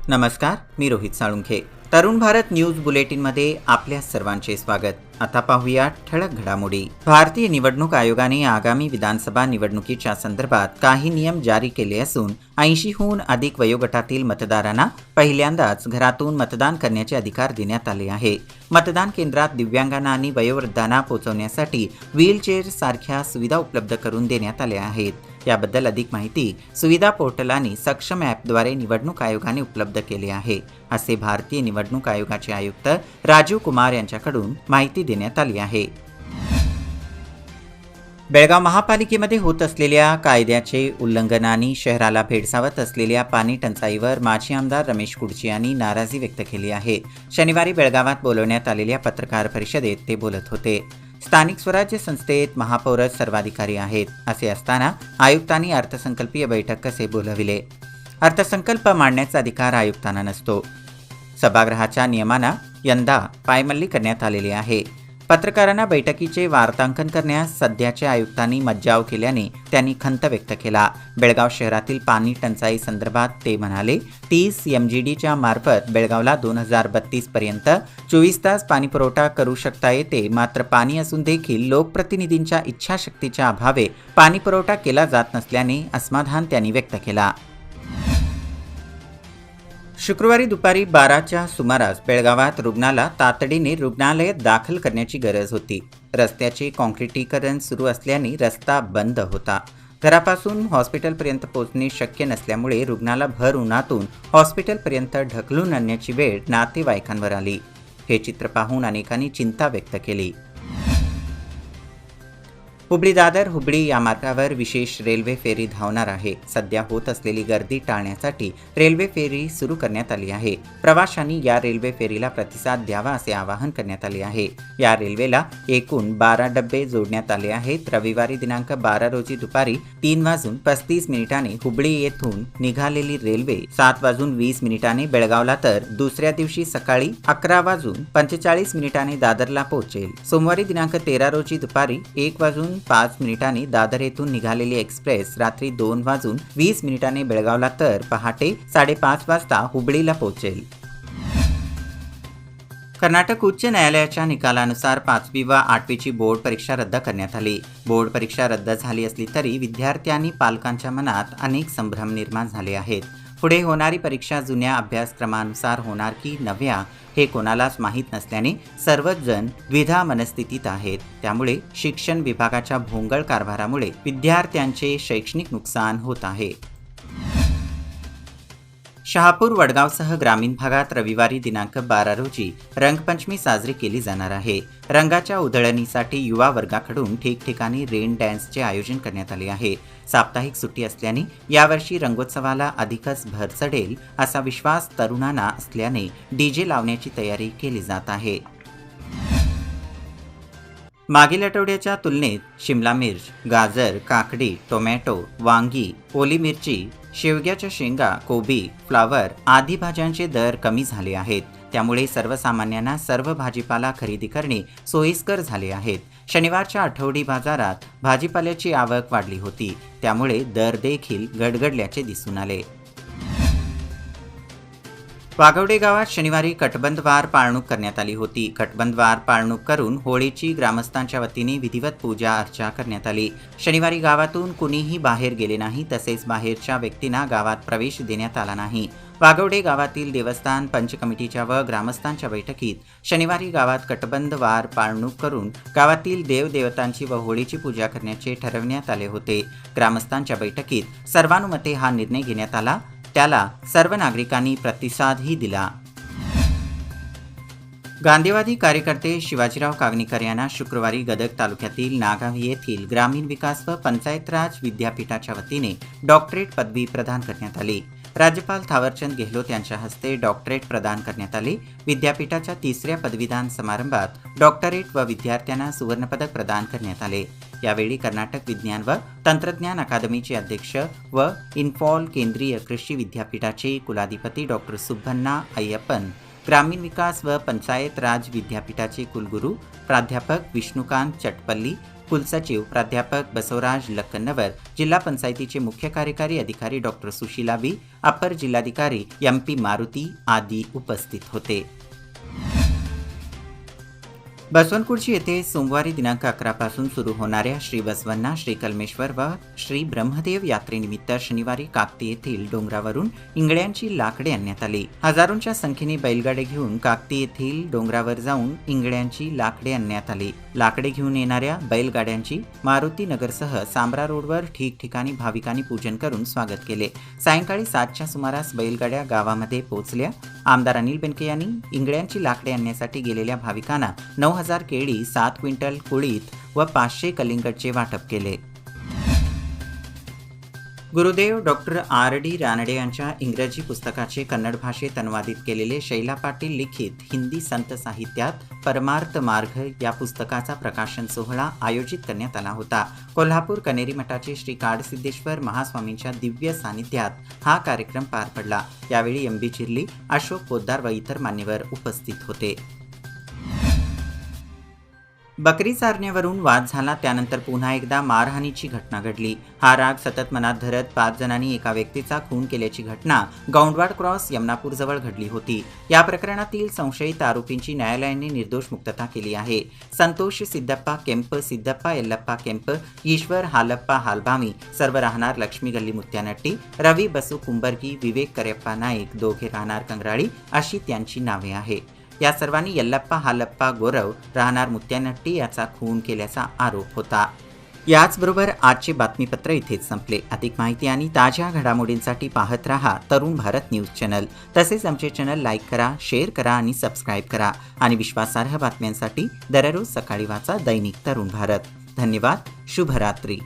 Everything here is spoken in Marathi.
नमस्कार, मी रोहित साळुंखे. तरुण भारत न्यूज बुलेटिनमध्ये आपल्या सर्वांचे स्वागत. आता पाहूया ठळक घडामोडी. भारतीय निवडणूक आयोगाने आगामी विधानसभा निवडणुकीच्या संदर्भात काही नियम जारी केले असून 80हून अधिक वयोगटातील मतदारांना पहिल्यांदाच घरातून मतदान करण्याचे अधिकार देण्यात आले आहे. मतदान केंद्रात दिव्यांगांना आणि वयोवृद्धांना पोहोचवण्यासाठी व्हीलचेअर सारख्या सुविधा उपलब्ध करून देण्यात आल्या आहेत. याबद्दल अधिक माहिती सुविधा पोर्टल आणि सक्षम ॲपद्वारे निवडणूक आयोगाने उपलब्ध केले आहे, असे भारतीय निवडणूक आयोगाचे आयुक्त राजीव कुमार यांच्याकडून माहिती देण्यात आली आहे. बेळगाव महापालिकेमध्ये होत असलेल्या कायद्याचे उल्लंघन आणि शहराला भेडसावत असलेल्या पाणी टंचाईवर माजी आमदार रमेश कुडची यांनी नाराजी व्यक्त केली आहे. शनिवारी बेळगावात बोलवण्यात आलेल्या पत्रकार परिषदेत ते बोलत होते. स्थानिक स्वराज्य संस्थेत महापौरच सर्वाधिकारी आहेत असे असताना आयुक्तांनी अर्थसंकल्पीय बैठक कसे बोलविले? अर्थसंकल्प मांडण्याचा अधिकार आयुक्तांना नसतो. सभागृहाच्या नियमांना यंदा पायमल्ली करण्यात आलेली आहे. पत्रकारांना बैठकीचे वार्तांकन करण्यास सध्याच्या आयुक्तांनी मज्जाव केल्याने त्यांनी खंत व्यक्त केला. बेळगाव शहरातील पाणी टंचाई संदर्भात ते म्हणाले, 30 MGDच्या मार्फत बेळगावला 2032 पर्यंत 24 तास पाणी पुरवठा करू शकता येते. मात्र पाणी असून देखील लोकप्रतिनिधींच्या इच्छाशक्तीच्या अभावे पाणी पुरवठा केला जात नसल्याने असमाधान त्यांनी व्यक्त केला. शुक्रवारी दुपारी 12च्या सुमारास बेळगावात रुग्णाला तातडीने रुग्णालयात दाखल करण्याची गरज होती. रस्त्याचे काँक्रिटीकरण सुरू असल्याने रस्ता बंद होता. घरापासून हॉस्पिटलपर्यंत पोहोचणे शक्य नसल्यामुळे रुग्णाला भर उन्हातून हॉस्पिटलपर्यंत ढकलून आणण्याची वेळ नातेवाईकांवर आली. हे चित्र पाहून अनेकांनी चिंता व्यक्त केली. हुबळी दादर हुबळी या मार्गावर विशेष रेल्वे फेरी धावणार आहे. सध्या होत असलेली गर्दी टाळण्यासाठी रेल्वे फेरी सुरू करण्यात आली आहे. प्रवाशांनी या रेल्वे फेरीला प्रतिसाद द्यावा असे आवाहन करण्यात आले आहे. या रेल्वेला एकूण 12 डबे जोडण्यात आले आहेत. रविवारी दिनांक 12 रोजी दुपारी 3:35 हुबळी येथून निघालेली रेल्वे 7:20 बेळगावला तर दुसऱ्या दिवशी सकाळी 11:45 दादरला पोहोचेल. सोमवारी दिनांक 13 रोजी दुपारी 1:05 दादर येथून निघालेली एक्सप्रेस रात्री 2:20 बेळगावला तर पहाटे 5:30 वाजता हुबळीला पोहोचेल. कर्नाटक उच्च न्यायालयाच्या निकालानुसार 5वी व 8वीची बोर्ड परीक्षा रद्द करण्यात आली. बोर्ड परीक्षा रद्द झाली असली तरी विद्यार्थी आणि पालकांच्या मनात अनेक संभ्रम निर्माण झाले आहेत. पुढे होणारी परीक्षा जुन्या अभ्यासक्रमानुसार होणार की नव्या हे कोणालाच माहीत नसल्याने सर्वच जण द्विधा मनस्थितीत आहेत. त्यामुळे शिक्षण विभागाच्या भोंगळ कारभारामुळे विद्यार्थ्यांचे शैक्षणिक नुकसान होत आहे. शहापूर वडगावसह ग्रामीण भागात रविवारी दिनांक 12 रोजी रंगपंचमी साजरी केली जाणार आहे. रंगाच्या उधळणीसाठी युवा वर्गाकडून ठिकठिकाणी रेन डॅन्सचे आयोजन करण्यात आले आहे. साप्ताहिक सुट्टी असल्याने यावर्षी रंगोत्सवाला अधिकच भर चढेल असा विश्वास तरुणांना असल्याने डीजे लावण्याची तयारी केली जात आहे. मागील आठवड्याच्या तुलनेत शिमला मिर्च, गाजर, काकडी, टोमॅटो, वांगी, ओली मिरची, शेवग्याच्या शेंगा, कोबी, फ्लावर आदी भाज्यांचे दर कमी झाले आहेत. त्यामुळे सर्वसामान्यांना सर्व भाजीपाला खरेदी करणे सोयीस्कर झाले आहेत. शनिवारच्या आठवडी बाजारात भाजीपाल्याची आवक वाढली होती. त्यामुळे दर देखील गडगडल्याचे दिसून आले. वाघवडे गावात शनिवारी कटबंधवार पाळणूक करण्यात आली होती. कटबंधवार पाळणूक करून होळीची ग्रामस्थांच्या वतीने विधिवत पूजा अर्चा करण्यात आली. शनिवारी गावातून कुणीही बाहेर गेले नाही, तसेच बाहेरच्या व्यक्तींना गावात प्रवेश देण्यात आला नाही. वाघवडे गावातील देवस्थान पंच कमिटीच्या व ग्रामस्थांच्या बैठकीत शनिवारी गावात कटबंधवार पाळणूक करून गावातील देवदेवतांची व होळीची पूजा करण्याचे ठरवण्यात आले होते. ग्रामस्थांच्या बैठकीत सर्वानुमते हा निर्णय घेण्यात आला. त्याला सर्व नागरिकांनी प्रतिसादही दिला. गांधीवादी कार्यकर्ते शिवाजीराव कागनीकर यांना शुक्रवारी गदग तालुक्यातील नागाव येथील ग्रामीण विकास व पंचायत राज विद्यापीठाच्या वतीने डॉक्टरेट पदवी प्रदान करण्यात आली. राज्यपाल थावरचंद गेहलोत यांच्या हस्ते डॉक्टरेट प्रदान करण्यात आले. विद्यापीठाच्या 3ऱ्या पदवीदान समारंभात डॉक्टरेट व विद्यार्थ्यांना सुवर्णपदक प्रदान करण्यात आले. यावेळी कर्नाटक विज्ञान व तंत्रज्ञान अकादमीचे अध्यक्ष व इन्फॉल केंद्रीय कृषी विद्यापीठाचे कुलाधिपती डॉक्टर सुब्बण्णा अय्यप्पन, ग्रामीण विकास व पंचायत राज विद्यापीठाचे कुलगुरू प्राध्यापक विष्णुकांत चटपल्ली, कुलसचिव प्राध्यापक बसवराज लक्कन्नवर, जिल्हा पंचायतीचे मुख्य कार्यकारी अधिकारी डॉक्टर सुशीला बी, अपर जिल्हाधिकारी MP मारुती आदी उपस्थित होते. बसवनकुर्ची येथे सोमवारी दिनांक 11 पासून सुरू होणाऱ्या श्री बसवन्ना, श्री कलमेश्वर व श्री ब्रह्मदेव यात्रेनिमित्त शनिवारी काकती येथील डोंगरावरून इंगळ्यांची लाकडे आणण्यात आली. हजारोंच्या संख्येने बैलगाडे घेऊन काकती येथील डोंगरावर जाऊन इंगळ्यांची लाकडे आणण्यात आली. लाकडे घेऊन येणाऱ्या बैलगाड्यांची मारुती नगरसह सांब्रा रोडवर ठिकठिकाणी भाविकांनी पूजन करून स्वागत केले. सायंकाळी 7च्या सुमारास बैलगाड्या गावामध्ये पोहोचल्या. आमदार अनिल बेनके यांनी इंगळ्यांची लाकडे आणण्यासाठी गेलेल्या भाविकांना 9,000 केळी, 7 क्विंटल कुळीथ व 500 कलिंगडचे वाटप केले. Gurudev doctor R.D. रानडे यांच्या इंग्रजी पुस्तकाचे कन्नड भाषेत अनुवादित केलेले शैला पाटील लिखित हिंदी संत साहित्यात परमार्थ मार्ग या पुस्तकाचा प्रकाशन सोहळा आयोजित करण्यात आला होता. कोल्हापूर कनेरी मठाचे श्री काडसिद्धेश्वर महास्वामींच्या दिव्य सानिध्यात हा कार्यक्रम पार पडला. यावेळी MB चिर्ली, अशोक पोद्दार व इतर मान्यवर उपस्थित होते. बकरी चारण्यावरून वाद झाला, त्यानंतर पुन्हा एकदा मारहाणीची घटना घडली. हा राग सतत मनात धरत 5 जणांनी एका व्यक्तीचा खून केल्याची घटना गौंडवाड क्रॉस यमनापूरजवळ घडली होती. या प्रकरणातील संशयित आरोपींची न्यायालयाने निर्दोष मुक्तता केली आहे. संतोष सिद्धप्पा केंप, सिद्धप्पा यल्लप्पा केंप, ईश्वर हालप्पा हालभामी, सर्व राहणार लक्ष्मी गल्ली मुत्यानट्टी, रवी बसू कुंबर्गी, विवेक करेप्पा नाईक, दोघे राहणार कंगराळी अशी त्यांची नावे आहे. या सर्वांनी यल्लप्पा हालप्पा गोरव राहणार मुत्यानट्टी याचा खून केल्याचा आरोप होता. याचबरोबर आजचे बातमीपत्र इथेच संपले. अधिक माहिती आणि ताज्या घडामोडींसाठी पाहत रहा तरुण भारत न्यूज चॅनल. तसेच आमचे चॅनल लाईक करा, शेअर करा आणि सबस्क्राईब करा. आणि विश्वासार्ह बातम्यांसाठी दररोज सकाळी वाचा दैनिक तरुण भारत. धन्यवाद. शुभरात्री.